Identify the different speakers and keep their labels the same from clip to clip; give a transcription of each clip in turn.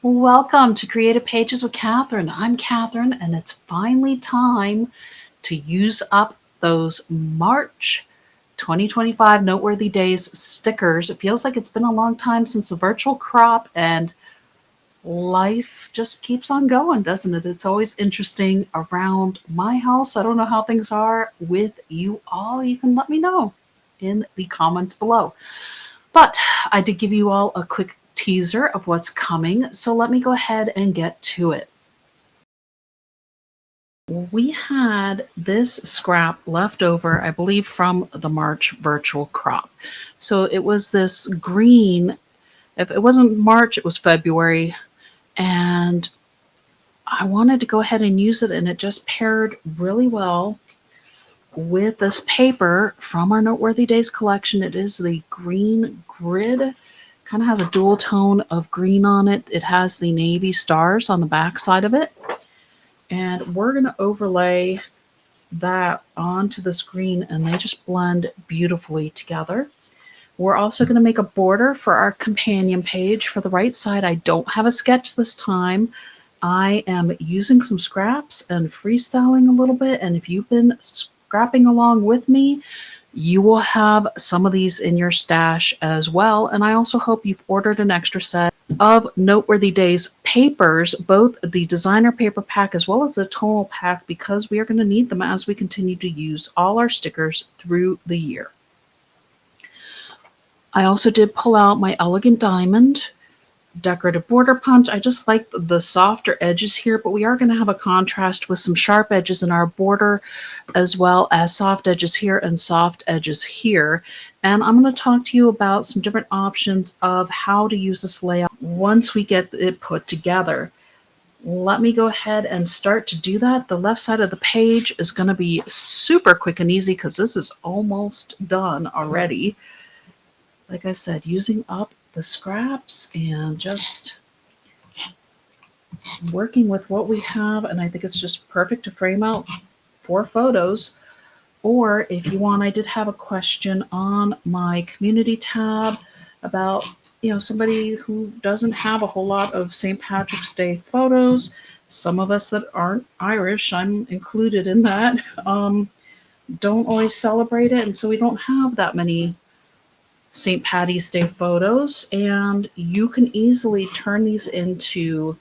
Speaker 1: Welcome to Creative Pages with Catherine. I'm Catherine, and it's finally time to use up those March 2025 Noteworthy Days stickers. It feels like it's been a long time since the virtual crop, and life just keeps on going, doesn't it? It's always interesting around my house. I don't know how things are with you all. You can let me know in the comments below. But I did give you all a quick teaser of what's coming, so let me go ahead and get to it. We had this scrap left over, I believe, from the March virtual crop. So it was this green. If it wasn't March, it was February. And I wanted to go ahead and use it, and it just paired really well with this paper from our Noteworthy Days collection. It is the green grid. Kind of has a dual tone of green on it. It has the navy stars on the back side of it. And we're going to overlay that onto this green, and they just blend beautifully together. We're also going to make a border for our companion page. For the right side, I don't have a sketch this time. I am using some scraps and freestyling a little bit, and if you've been scrapping along with me, you will have some of these in your stash as well. And I also hope you've ordered an extra set of Noteworthy Days papers, both the designer paper pack as well as the tonal pack, because we are going to need them as we continue to use all our stickers through the year. I also did pull out my Elegant Diamond decorative border punch. I just like the softer edges here, but we are going to have a contrast with some sharp edges in our border, as well as soft edges here and soft edges here. And I'm going to talk to you about some different options of how to use this layout once we get it put together. Let me go ahead and start to do that. The left side of the page is going to be super quick and easy because this is almost done already. Like I said, using up the scraps and just working with what we have, and I think it's just perfect to frame out 4 photos. Or if you want, I did have a question on my community tab about somebody who doesn't have a whole lot of St. Patrick's Day photos. Some of us that aren't Irish, I'm included in that, don't always celebrate it, and so we don't have that many St. Patty's Day photos, and you can easily turn these into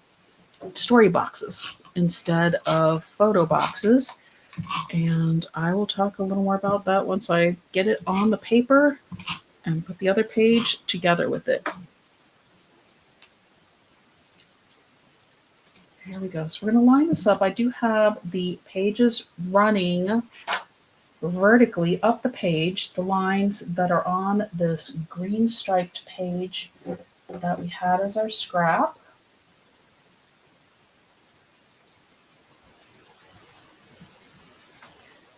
Speaker 1: story boxes instead of photo boxes. And I will talk a little more about that once I get it on the paper and put the other page together with it. Here we go. So we're going to line this up. I do have the pages running vertically up the page, the lines that are on this green striped page that we had as our scrap.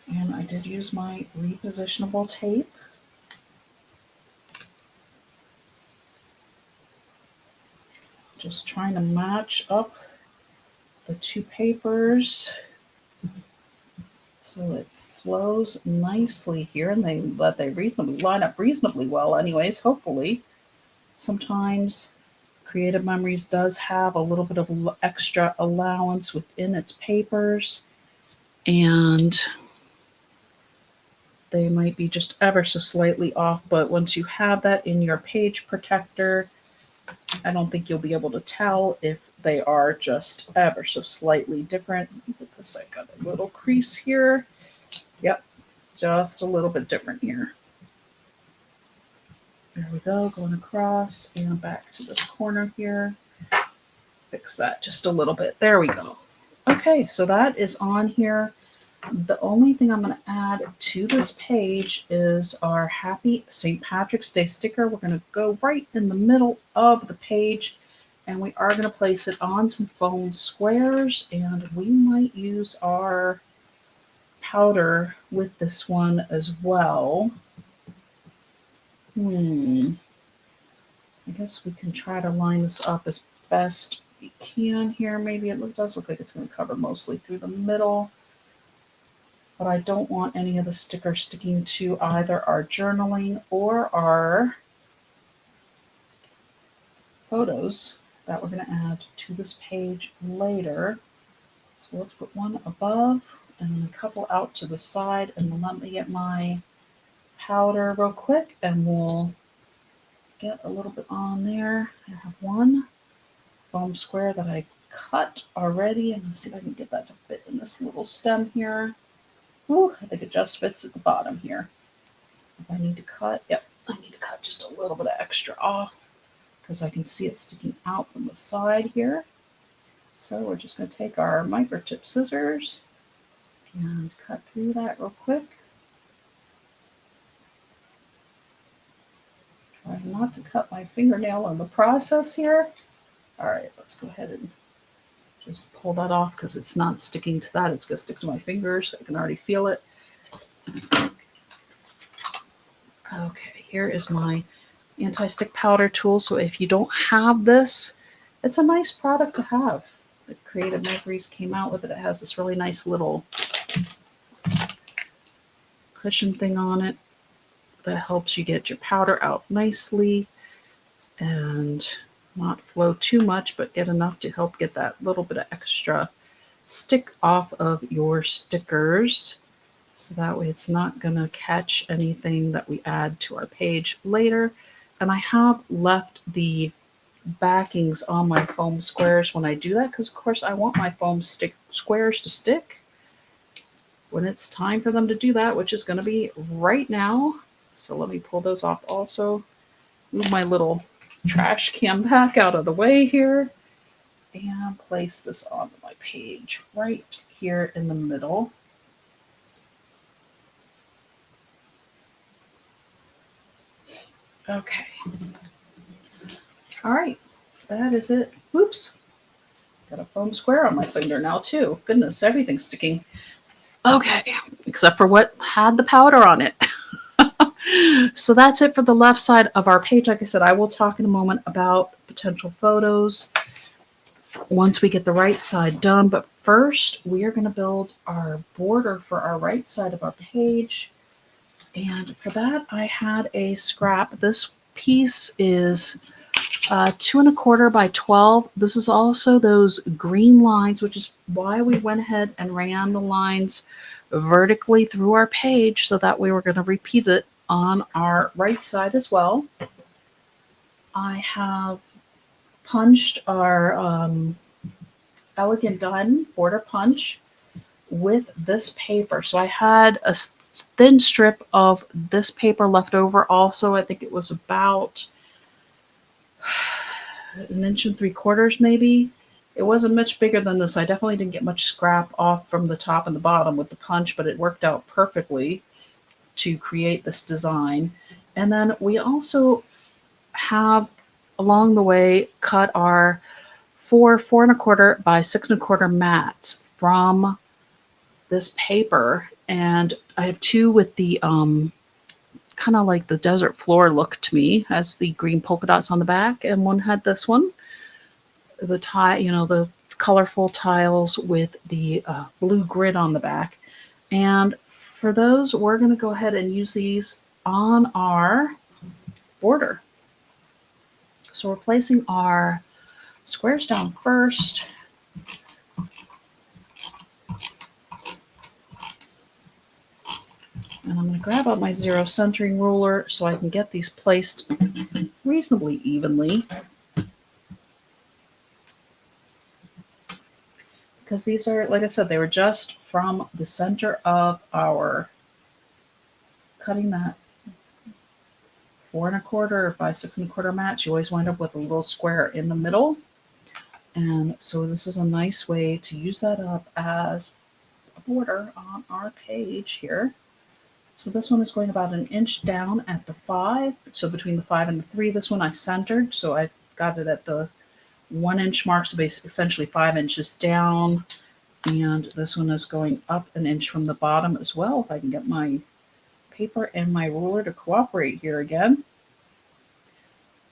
Speaker 1: And I did use my repositionable tape. Just trying to match up the 2 papers so it flows nicely here, and they reasonably line up reasonably well anyways, hopefully. Sometimes Creative Memories does have a little bit of extra allowance within its papers, and they might be just ever so slightly off, but once you have that in your page protector, I don't think you'll be able to tell if they are just ever so slightly different. Look at this, I got a little crease here. Yep, just a little bit different here. There we go, going across and back to this corner here. Fix that just a little bit. There we go. Okay, so that is on here. The only thing I'm going to add to this page is our Happy St. Patrick's Day sticker. We're going to go right in the middle of the page, and we are going to place it on some foam squares, and we might use our powder with this one as well. I guess we can try to line this up as best we can here. Maybe it does look like it's going to cover mostly through the middle, but I don't want any of the sticker sticking to either our journaling or our photos that we're going to add to this page later. So let's put one above and then a couple out to the side, and then let me get my powder real quick and we'll get a little bit on there. I have one foam square that I cut already, and let's see if I can get that to fit in this little stem here. Ooh, I think it just fits at the bottom here. If I need to cut, yep, I need to cut just a little bit of extra off because I can see it sticking out from the side here. So we're just going to take our microtip scissors and cut through that real quick. Try not to cut my fingernail in the process here. All right, let's go ahead and just pull that off because it's not sticking to that. It's going to stick to my fingers. I can already feel it. Okay, here is my anti-stick powder tool. So if you don't have this, it's a nice product to have. The Creative Memories came out with it. It has this really nice little cushion thing on it that helps you get your powder out nicely and not flow too much, but get enough to help get that little bit of extra stick off of your stickers. So that way it's not going to catch anything that we add to our page later. And I have left the backings on my foam squares when I do that because, of course, I want my foam squares to stick when it's time for them to do that, which is going to be right now. So let me pull those off also. Move my little trash can back out of the way here and place this onto my page right here in the middle. Okay. All right, that is it. Oops. Got a foam square on my finger now too. Goodness, everything's sticking. Okay, except for what had the powder on it. So that's it for the left side of our page. Like I said, I will talk in a moment about potential photos once we get the right side done. But first, we are going to build our border for our right side of our page. And for that, I had a scrap. This piece is 2 1/4 by 12. This is also those green lines, which is why we went ahead and ran the lines vertically through our page so that we were going to repeat it on our right side as well. I have punched our Elegant Diamond border punch with this paper. So I had a thin strip of this paper left over also. I think it was about 1 3/4 inches maybe. It wasn't much bigger than this. I definitely didn't get much scrap off from the top and the bottom with the punch, but it worked out perfectly to create this design. And then we also have along the way cut our 4 1/4 by 6 1/4 mats from this paper. And I have 2 with the kind of like the desert floor look to me, has the green polka dots on the back, and one had this one, the the colorful tiles with the blue grid on the back. And for those, we're going to go ahead and use these on our border. So we're placing our squares down first. And I'm going to grab out my 0 centering ruler so I can get these placed reasonably evenly. Because these are, like I said, they were just from the center of our cutting that 4 1/4 by 6 1/4 match. You always wind up with a little square in the middle. And so this is a nice way to use that up as a border on our page here. So this one is going about 1 inch down at the 5. So between the 5 and the 3, this one I centered. So I got it at the 1 inch mark, so basically essentially 5 inches down. And this one is going up 1 inch from the bottom as well. If I can get my paper and my ruler to cooperate here again.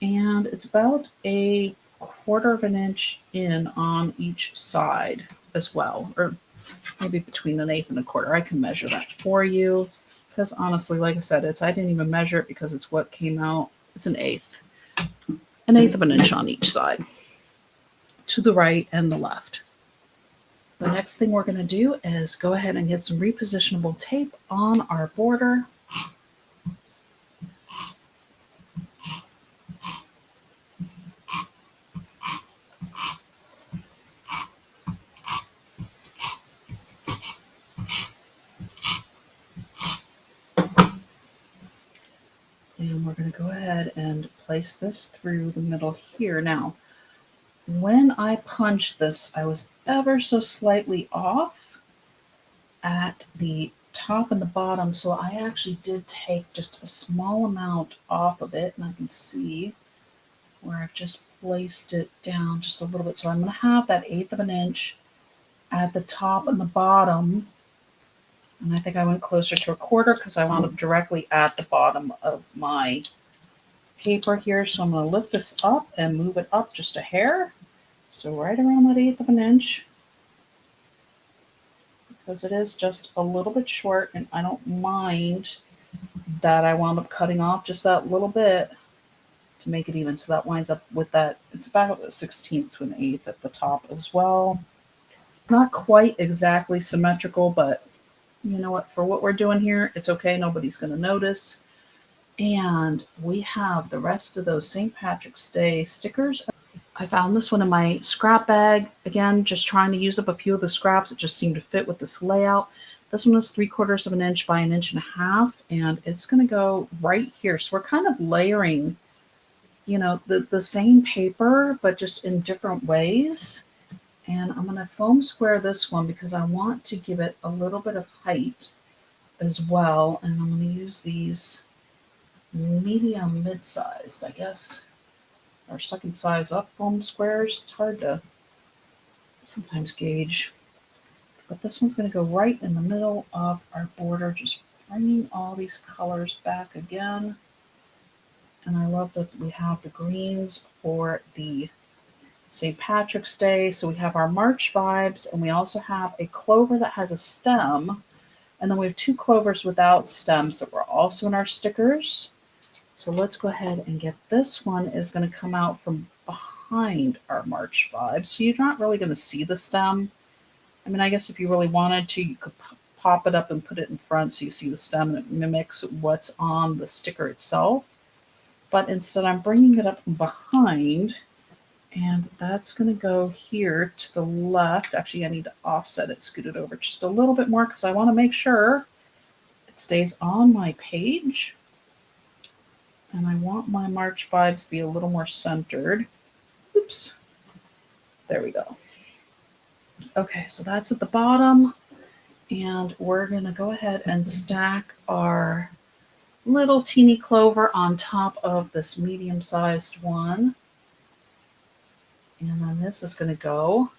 Speaker 1: And it's about 1/4 inch in on each side as well, or maybe between 1/8 and 1/4. I can measure that for you because honestly, like I said, I didn't even measure it because it's what came out. It's 1/8 of an inch on each side. to the right and the left. The next thing we're going to do is go ahead and get some repositionable tape on our border. And we're going to go ahead and place this through the middle here. Now, when I punched this, I was ever so slightly off at the top and the bottom, so I actually did take just a small amount off of it, and I can see where I've just placed it down just a little bit. So I'm going to have that 1/8 of an inch at the top and the bottom, and I think I went closer to 1/4 because I wound up directly at the bottom of my paper here. So I'm going to lift this up and move it up just a hair. So right around that 1/8 of an inch, because it is just a little bit short, and I don't mind that I wound up cutting off just that little bit to make it even. So that winds up with that, it's about a 1/16 to an 1/8 at the top as well. Not quite exactly symmetrical, but you know what, for what we're doing here, it's okay. Nobody's going to notice. And we have the rest of those St. Patrick's Day stickers. I found this one in my scrap bag. Again, just trying to use up a few of the scraps. It just seemed to fit with this layout. This one is 3/4 of an inch by 1.5 inches, and it's going to go right here. So we're kind of layering, you know, the same paper, but just in different ways. And I'm going to foam square this one because I want to give it a little bit of height as well. And I'm going to use these medium mid-sized, I guess, or second size up foam squares. It's hard to sometimes gauge. But this one's going to go right in the middle of our border, just bringing all these colors back again. And I love that we have the greens for the St. Patrick's Day. So we have our March vibes, and we also have a clover that has a stem. And then we have 2 clovers without stems that were also in our stickers. So let's go ahead and get this one is going to come out from behind our March vibes. So you're not really going to see the stem. I mean, I guess if you really wanted to, you could pop it up and put it in front so you see the stem and it mimics what's on the sticker itself. But instead, I'm bringing it up from behind. And that's going to go here to the left. Actually, I need to offset it, scoot it over just a little bit more because I want to make sure it stays on my page. And I want my March vibes to be a little more centered. Oops. There we go. Okay, so that's at the bottom. And we're going to go ahead and stack our little teeny clover on top of this medium-sized one. And then this is going to go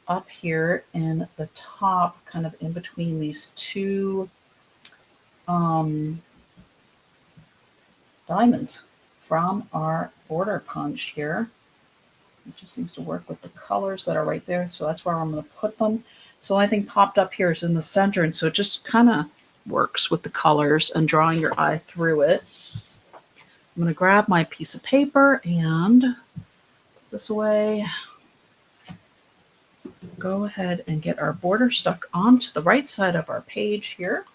Speaker 1: up here in the top, kind of in between these 2 diamonds from our border punch here. It just seems to work with the colors that are right there. So that's where I'm going to put them. So the only thing popped up here is in the center. And so it just kind of works with the colors and drawing your eye through it. I'm going to grab my piece of paper and this away. Go ahead and get our border stuck onto the right side of our page here.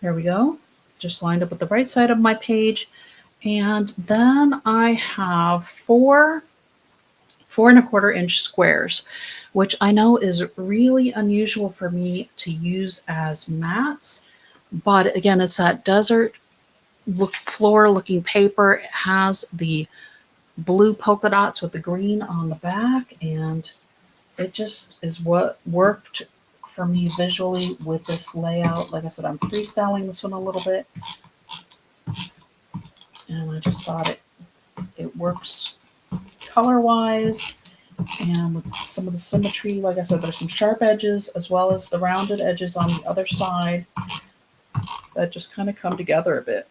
Speaker 1: There we go. Just lined up with the right side of my page. And then I have 4 4¼ inch squares, which I know is really unusual for me to use as mats. But again, it's that desert floor looking paper. It has the blue polka dots with the green on the back, and it just is what worked for me visually with this layout. Like I said, I'm freestyling this one a little bit, and I just thought it works color wise, And with some of the symmetry, like I said, there's some sharp edges as well as the rounded edges on the other side that just kind of come together a bit.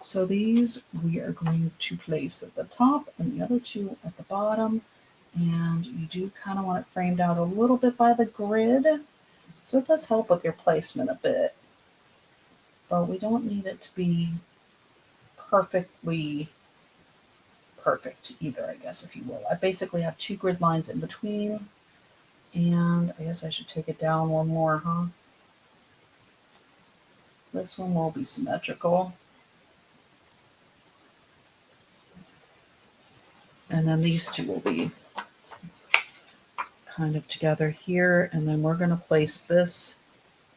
Speaker 1: So these we are going to place at the top and the other two at the bottom. And you do kind of want it framed out a little bit by the grid. So it does help with your placement a bit. But we don't need it to be perfectly perfect either, I guess, if you will. I basically have 2 grid lines in between. And I guess I should take it down one more, huh? This one will be symmetrical. And then these two will be kind of together here. And then we're going to place this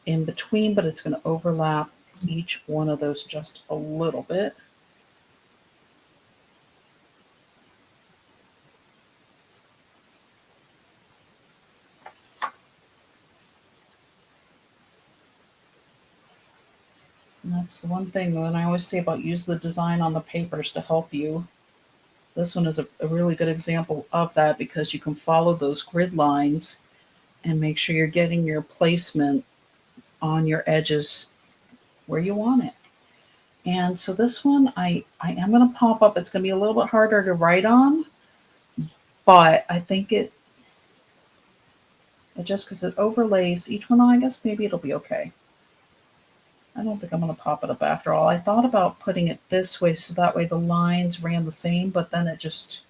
Speaker 1: in between, but it's going to overlap each one of those just a little bit. And that's the one thing that I always say about use the design on the papers to help you. This one is a really good example of that because you can follow those grid lines and make sure you're getting your placement on your edges where you want it. And so this one, I am going to pop up. It's going to be a little bit harder to write on, but I think it just because it overlays each one, I guess maybe it'll be okay. I don't think I'm going to pop it up after all. I thought about putting it this way so that way the lines ran the same, but then it just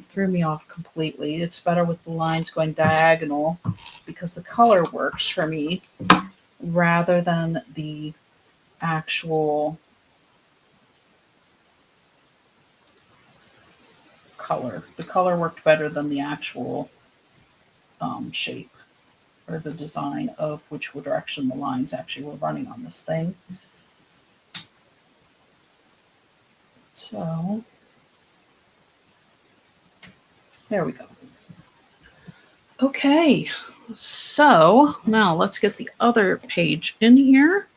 Speaker 1: threw me off completely. It's better with the lines going diagonal because the color works for me rather than the actual color. The color worked better than the actual shape or the design of which direction the lines actually were running on this thing. So there we go. Okay, so now let's get the other page in here.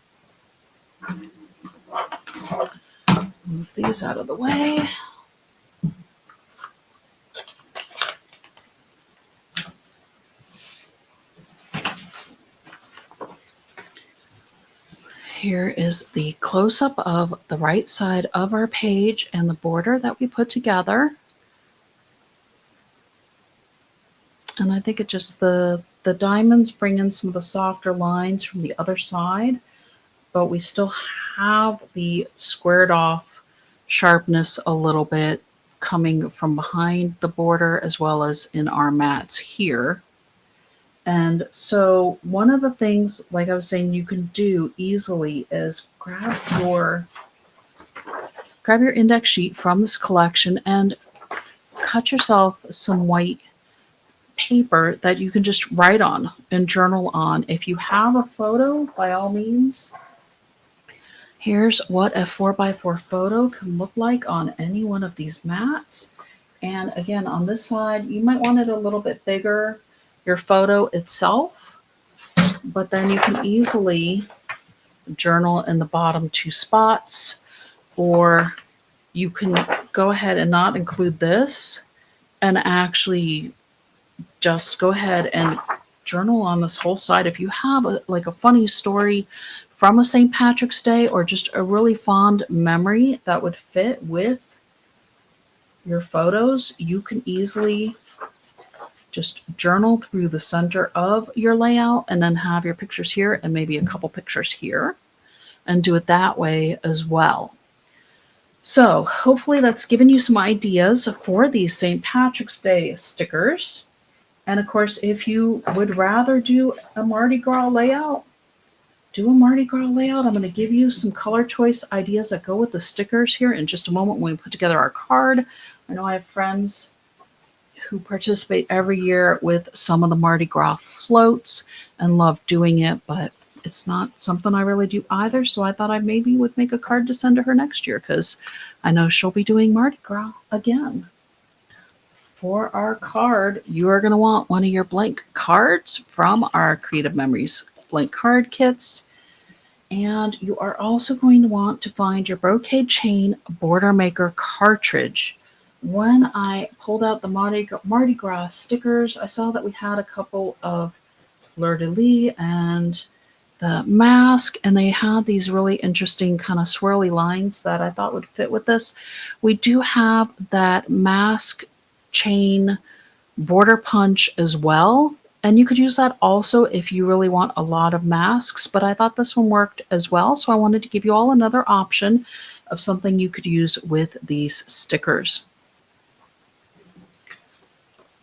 Speaker 1: Move these out of the way. Here is the close-up of the right side of our page and the border that we put together. And I think it just the diamonds bring in some of the softer lines from the other side, but we still have the squared off sharpness a little bit coming from behind the border as well as in our mats here. And so one of the things, like I was saying, you can do easily is grab your index sheet from this collection and cut yourself some white paper that you can just write on and journal on. If you have a photo, by all means, here's what a 4x4 photo can look like on any one of these mats. And again, on this side, you might want it a little bit bigger, your photo itself, but then you can easily journal in the bottom 2 spots, or you can go ahead and not include this and actually just go ahead and journal on this whole side. If you have a funny story from a St. Patrick's Day or just a really fond memory that would fit with your photos, you can easily just journal through the center of your layout and then have your pictures here and maybe a couple pictures here and do it that way as well. So hopefully that's given you some ideas for these St. Patrick's Day stickers. And of course, if you would rather do a Mardi Gras layout, do a Mardi Gras layout. I'm going to give you some color choice ideas that go with the stickers here in just a moment when we put together our card. I know I have friends who participate every year with some of the Mardi Gras floats and love doing it, but it's not something I really do either. So I thought I maybe would make a card to send to her next year because I know she'll be doing Mardi Gras again. For our card, you are going to want one of your blank cards from our Creative Memories blank card kits. And you are also going to want to find your Brocade Chain Border Maker cartridge When I pulled out the Mardi Gras stickers, I saw that we had a couple of fleur-de-lis and the mask, and they had these really interesting kind of swirly lines that I thought would fit with this. We do have that mask chain border punch as well, and you could use that also if you really want a lot of masks, but I thought this one worked as well, so I wanted to give you all another option of something you could use with these stickers.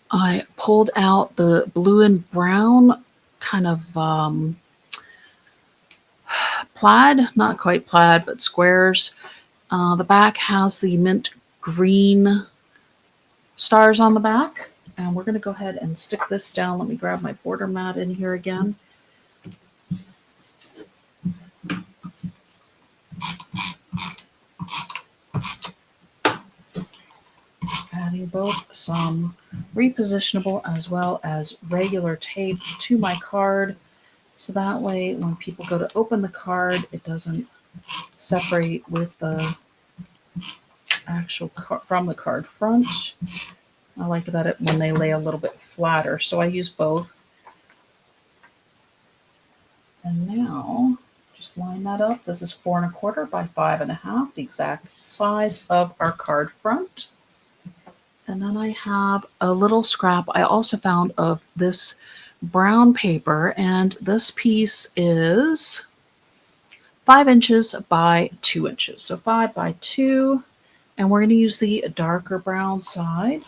Speaker 1: I pulled out the blue and brown kind of plaid, not quite plaid, but squares. The back has the mint green stars on the back. And we're going to go ahead and stick this down. Let me grab my border mat in here again. Adding both some repositionable as well as regular tape to my card. So that way, when people go to open the card, it doesn't separate with the actual from the card front. I like that it when they lay a little bit flatter, so I use both. And now, just line that up. This is 4 1/4 by 5 1/2, the exact size of our card front. And then I have a little scrap I also found of this brown paper, and this piece is 5 inches by 2 inches. So 5 by 2, and we're going to use the darker brown side.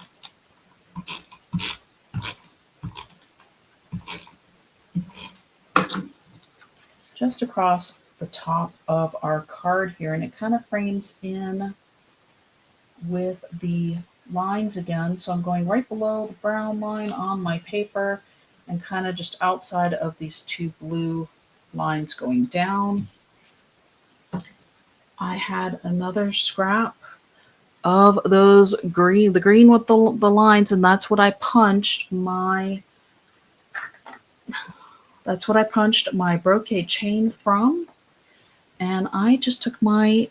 Speaker 1: Just across the top of our card here, and it kind of frames in with the lines again. So I'm going right below the brown line on my paper and kind of just outside of these two blue lines going down. I had another scrap of those green, the green with the lines, and that's what I punched my brocade chain from. And I just took my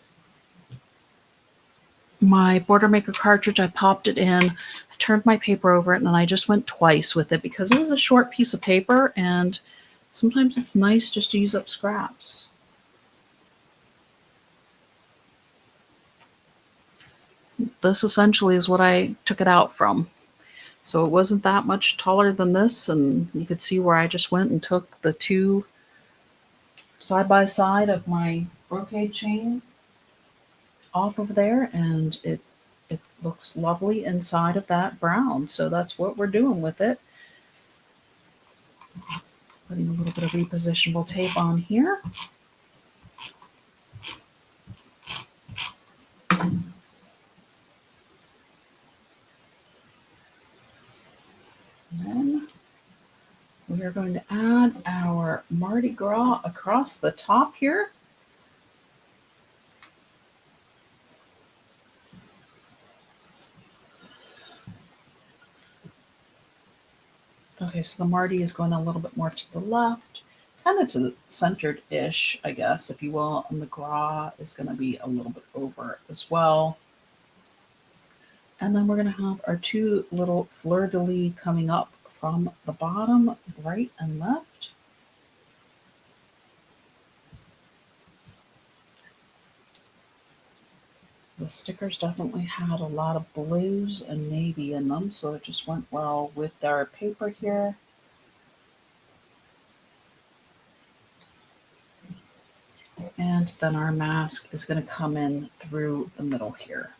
Speaker 1: Border Maker cartridge, I popped it in, I turned my paper over it, and I just went twice with it because it was a short piece of paper, and sometimes it's nice just to use up scraps. This essentially is what I took it out from. So it wasn't that much taller than this, and you could see where I just went and took the two side by side of my brocade chain off of there, and it looks lovely inside of that brown. So that's what we're doing with it. Putting a little bit of repositionable tape on here. And then we are going to add our Mardi Gras across the top here. Okay, so the Mardi is going a little bit more to the left, kind of to the centered-ish, I guess, if you will, and the Gras is going to be a little bit over as well. And then we're going to have our two little fleur-de-lis coming up from the bottom, right and left. The stickers definitely had a lot of blues and navy in them, so it just went well with our paper here. And then our mask is going to come in through the middle here.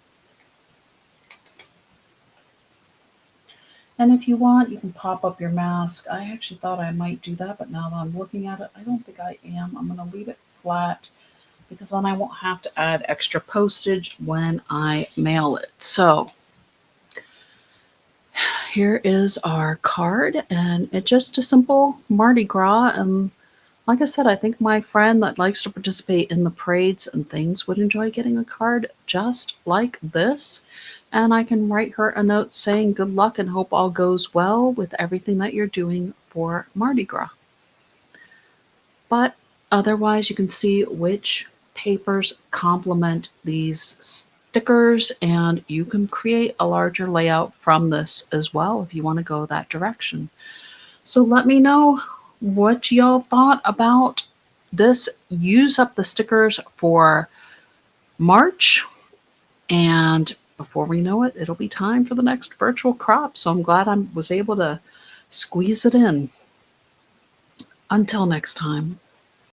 Speaker 1: And if you want, you can pop up your mask. I actually thought I might do that, but now that I'm looking at it, I don't think I am. I'm going to leave it flat because then I won't have to add extra postage when I mail it. So here is our card, and it's just a simple Mardi Gras. And like I said, I think my friend that likes to participate in the parades and things would enjoy getting a card just like this. And I can write her a note saying good luck and hope all goes well with everything that you're doing for Mardi Gras. But otherwise, you can see which papers complement these stickers, and you can create a larger layout from this as well if you want to go that direction. So let me know what y'all thought about this. Use up the stickers for March, and before we know it, it'll be time for the next virtual crop. So I'm glad I was able to squeeze it in. Until next time.